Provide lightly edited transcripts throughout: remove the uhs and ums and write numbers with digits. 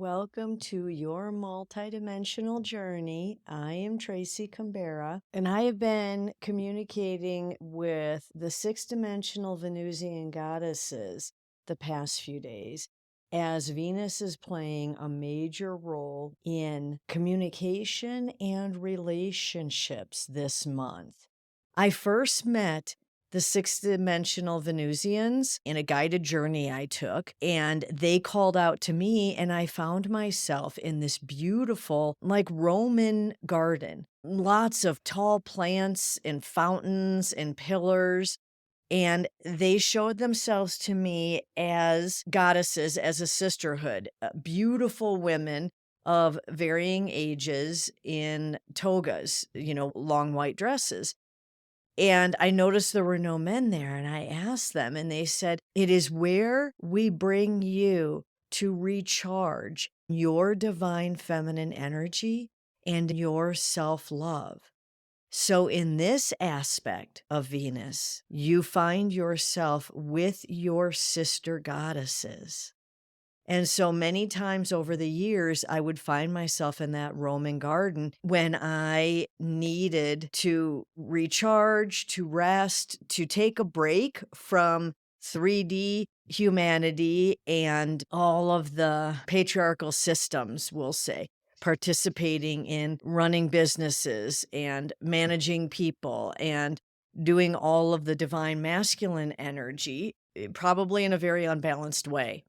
welcome to your multidimensional journey. I am Tracy Canberra, and I have been communicating with the six-dimensional Venusian Goddesses the past few days, as Venus is playing a major role in communication and relationships this month. I first met the six-dimensional Venusians in a guided journey I took, and they called out to me, and I found myself in this beautiful, like Roman garden. Lots of tall plants and fountains and pillars, and they showed themselves to me as goddesses, as a sisterhood, beautiful women of varying ages in togas, long white dresses. And I noticed there were no men there, and I asked them, and they said, "It is where we bring you to recharge your divine feminine energy and your self-love." So in this aspect of Venus, you find yourself with your sister goddesses. And so many times over the years, I would find myself in that Roman garden when I needed to recharge, to rest, to take a break from 3D humanity and all of the patriarchal systems, we'll say, participating in running businesses and managing people and doing all of the divine masculine energy, probably in a very unbalanced way.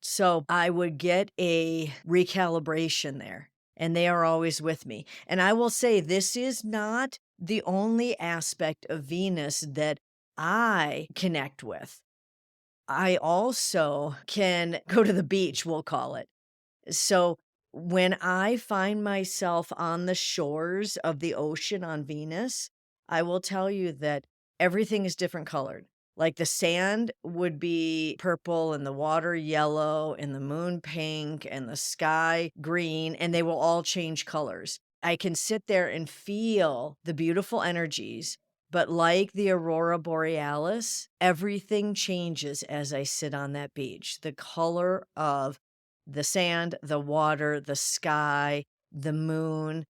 So I would get a recalibration there, and they are always with me. And I will say, this is not the only aspect of Venus that I connect with. I also can go to the beach, we'll call it. So when I find myself on the shores of the ocean on Venus, I will tell you that everything is different colored. Like the sand would be purple and the water yellow and the moon pink and the sky green, and they will all change colors. I can sit there and feel the beautiful energies, but like the aurora borealis, everything changes as I sit on that beach. The color of the sand, the water, the sky, the moon,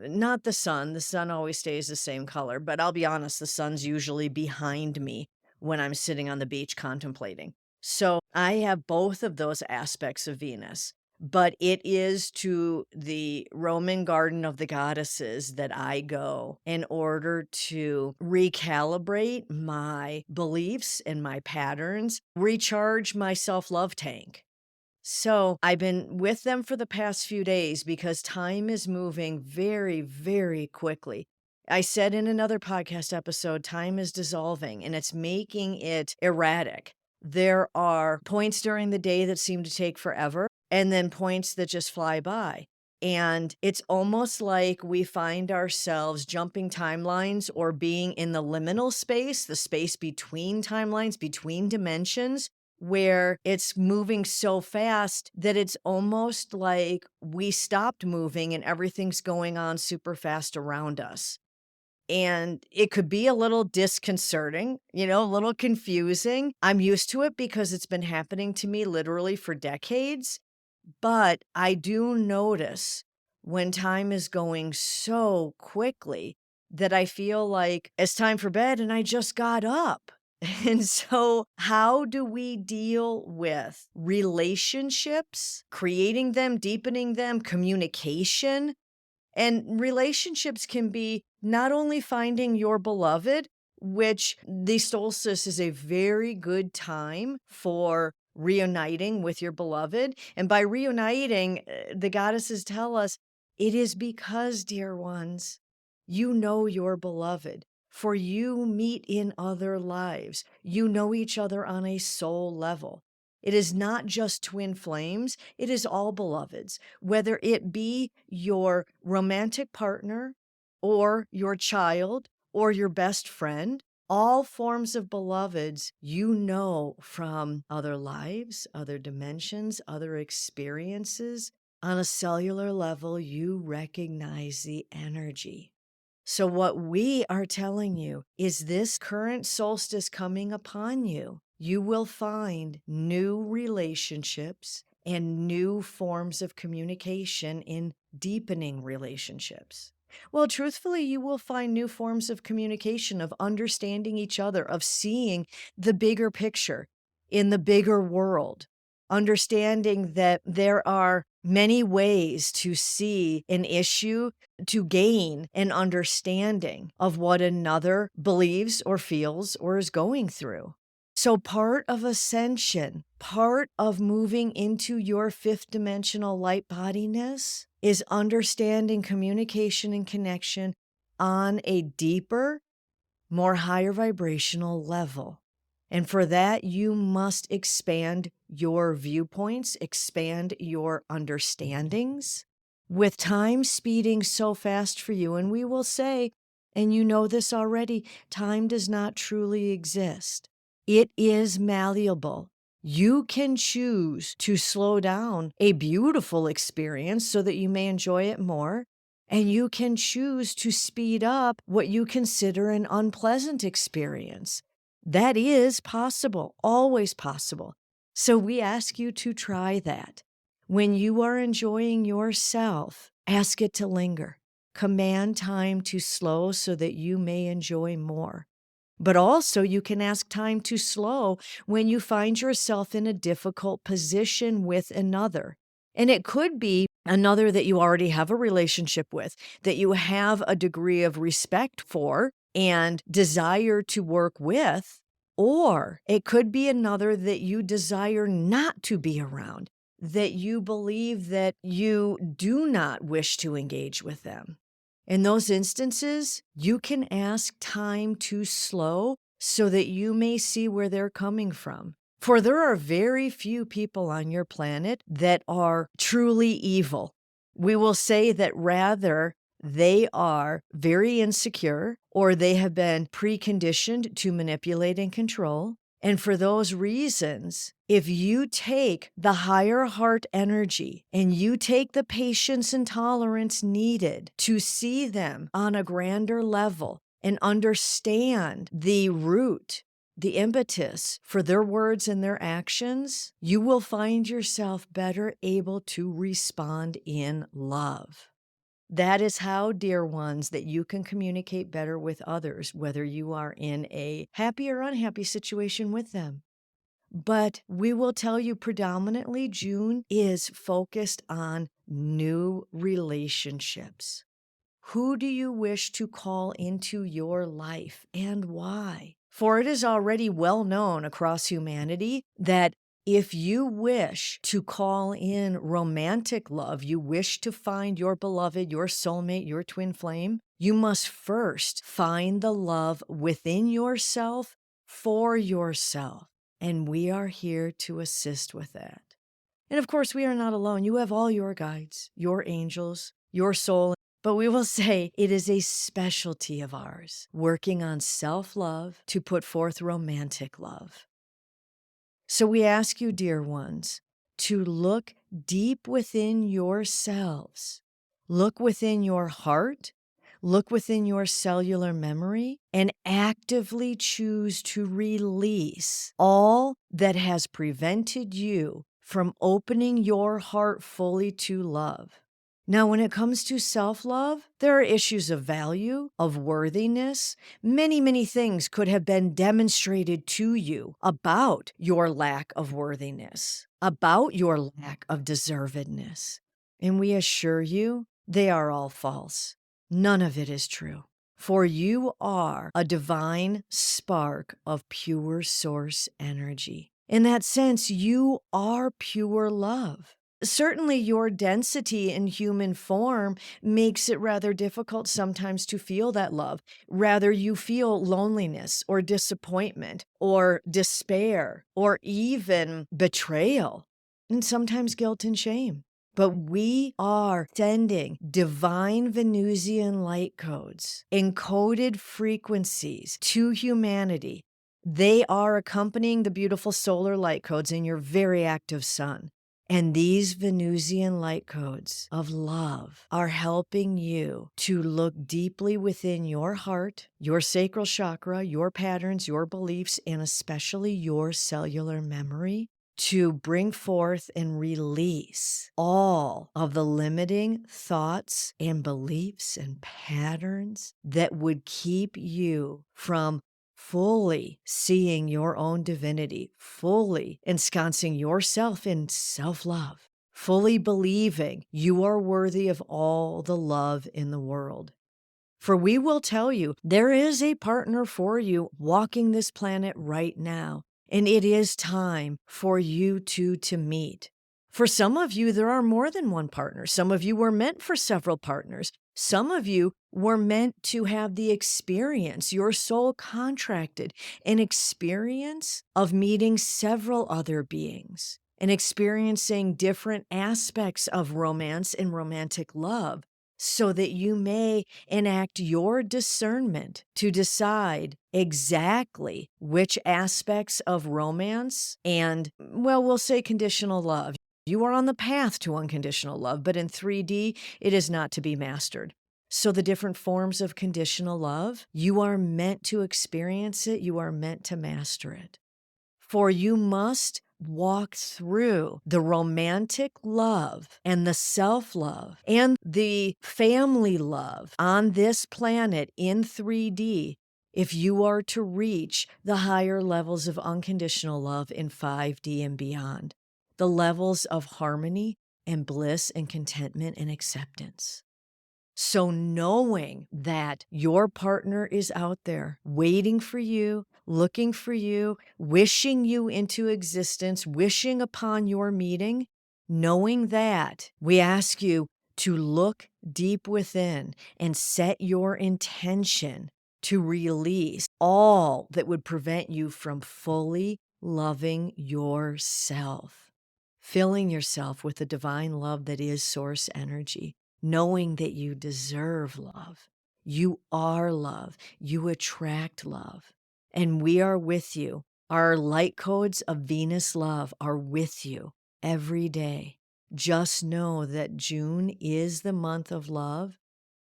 not the sun. The sun always stays the same color, but I'll be honest, the sun's usually behind me when I'm sitting on the beach contemplating. So I have both of those aspects of Venus, but it is to the Roman garden of the goddesses that I go in order to recalibrate my beliefs and my patterns, recharge my self-love tank. So I've been with them for the past few days because time is moving very, very quickly. I said in another podcast episode, time is dissolving and it's making it erratic. There are points during the day that seem to take forever, and then points that just fly by. And it's almost like we find ourselves jumping timelines or being in the liminal space, the space between timelines, between dimensions, where it's moving so fast that it's almost like we stopped moving and everything's going on super fast around us. And it could be a little disconcerting, a little confusing. I'm used to it because it's been happening to me literally for decades. But I do notice when time is going so quickly that I feel like it's time for bed and I just got up. And so, how do we deal with relationships, creating them, deepening them, communication? And relationships can be not only finding your beloved, which the solstice is a very good time for reuniting with your beloved. And by reuniting, the goddesses tell us it is because, dear ones, you know your beloved. For you meet in other lives. You know each other on a soul level. It is not just twin flames, it is all beloveds, whether it be your romantic partner or your child or your best friend. All forms of beloveds you know from other lives, other dimensions, other experiences. On a cellular level, you recognize the energy. So what we are telling you is this current solstice coming upon you, you will find new relationships and new forms of communication in deepening relationships. Well, truthfully, you will find new forms of communication, of understanding each other, of seeing the bigger picture in the bigger world, understanding that there are many ways to see an issue, to gain an understanding of what another believes or feels or is going through. So part of ascension, part of moving into your fifth dimensional light bodiness is understanding communication and connection on a deeper, more higher vibrational level. And for that, you must expand your viewpoints, expand your understandings. With time speeding so fast for you, and we will say, and you know this already, time does not truly exist. It is malleable. You can choose to slow down a beautiful experience so that you may enjoy it more. And you can choose to speed up what you consider an unpleasant experience. That is possible, always possible. So we ask you to try that. When you are enjoying yourself, ask it to linger. Command time to slow so that you may enjoy more. But also, you can ask time to slow when you find yourself in a difficult position with another. And it could be another that you already have a relationship with, that you have a degree of respect for and desire to work with, or it could be another that you desire not to be around, that you believe that you do not wish to engage with them. In those instances, you can ask time to slow so that you may see where they're coming from. For there are very few people on your planet that are truly evil. We will say that rather they are very insecure or they have been preconditioned to manipulate and control. And for those reasons, if you take the higher heart energy and you take the patience and tolerance needed to see them on a grander level and understand the root, the impetus for their words and their actions, you will find yourself better able to respond in love. That is how, dear ones, that you can communicate better with others, whether you are in a happy or unhappy situation with them. But we will tell you predominantly June is focused on new relationships. Who do you wish to call into your life and why? For it is already well known across humanity that if you wish to call in romantic love, you wish to find your beloved, your soulmate, your twin flame, you must first find the love within yourself for yourself. And we are here to assist with that. And of course, we are not alone. You have all your guides, your angels, your soul. But we will say it is a specialty of ours, working on self-love to put forth romantic love. So we ask you, dear ones, to look deep within yourselves. Look within your heart, look within your cellular memory, and actively choose to release all that has prevented you from opening your heart fully to love. Now, when it comes to self-love, there are issues of value, of worthiness. Many, many things could have been demonstrated to you about your lack of worthiness, about your lack of deservedness. And we assure you, they are all false. None of it is true. For you are a divine spark of pure source energy. In that sense, you are pure love. Certainly, your density in human form makes it rather difficult sometimes to feel that love. Rather, you feel loneliness or disappointment or despair or even betrayal and sometimes guilt and shame. But we are sending divine Venusian light codes, encoded frequencies to humanity. They are accompanying the beautiful solar light codes in your very active sun. And these Venusian light codes of love are helping you to look deeply within your heart, your sacral chakra, your patterns, your beliefs, and especially your cellular memory, to bring forth and release all of the limiting thoughts and beliefs and patterns that would keep you from fully seeing your own divinity, fully ensconcing yourself in self-love, fully believing you are worthy of all the love in the world. For we will tell you, there is a partner for you walking this planet right now, and it is time for you two to meet. For some of you, there are more than one partner. Some of you were meant for several partners. Some of you were meant to have the experience, your soul contracted, an experience of meeting several other beings and experiencing different aspects of romance and romantic love, so that you may enact your discernment to decide exactly which aspects of romance and, well, we'll say conditional love. You are on the path to unconditional love, but in 3D, it is not to be mastered. So the different forms of conditional love, you are meant to experience it. You are meant to master it. For you must walk through the romantic love and the self-love and the family love on this planet in 3D if you are to reach the higher levels of unconditional love in 5D and beyond, the levels of harmony and bliss and contentment and acceptance. So knowing that your partner is out there waiting for you, looking for you, wishing you into existence, wishing upon your meeting, knowing that, we ask you to look deep within and set your intention to release all that would prevent you from fully loving yourself, filling yourself with the divine love that is source energy, knowing that you deserve love. You are love. You attract love. And we are with you. Our light codes of Venus love are with you every day. Just know that June is the month of love,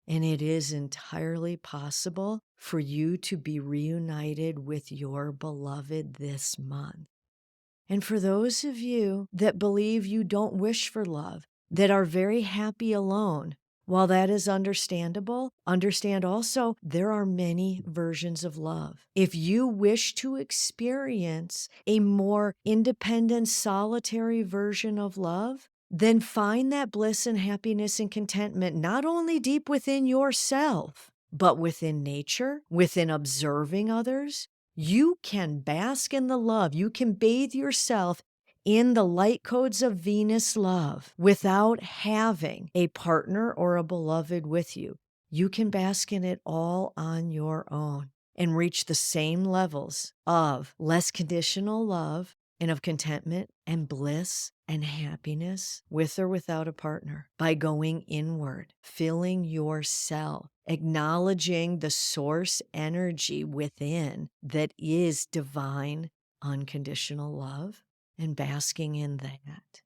and it is entirely possible for you to be reunited with your beloved this month. And for those of you that believe you don't wish for love, that are very happy alone, while that is understandable, understand also there are many versions of love. If you wish to experience a more independent, solitary version of love, then find that bliss and happiness and contentment not only deep within yourself, but within nature, within observing others. You can bask in the love. You can bathe yourself in the light codes of Venus love without having a partner or a beloved with you. You can bask in it all on your own and reach the same levels of less conditional love and of contentment and bliss and happiness with or without a partner by going inward, filling yourself, acknowledging the source energy within that is divine, unconditional love, and basking in that.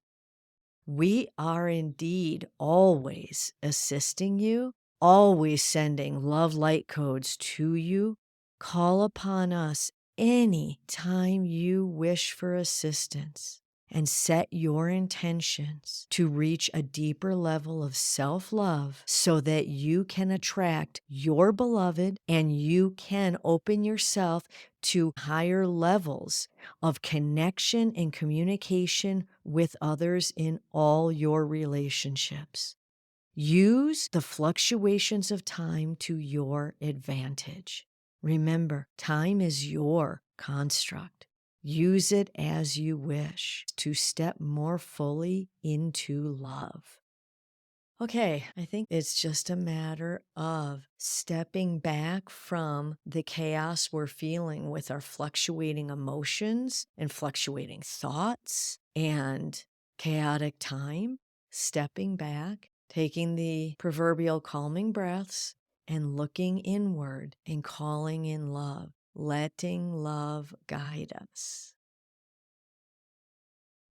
We are indeed always assisting you, always sending love light codes to you. Call upon us any time you wish for assistance, and set your intentions to reach a deeper level of self-love so that you can attract your beloved and you can open yourself to higher levels of connection and communication with others in all your relationships. Use the fluctuations of time to your advantage. Remember, time is your construct. Use it as you wish to step more fully into love. Okay, I think it's just a matter of stepping back from the chaos we're feeling with our fluctuating emotions and fluctuating thoughts and chaotic time, stepping back, taking the proverbial calming breaths and looking inward and calling in love, letting love guide us.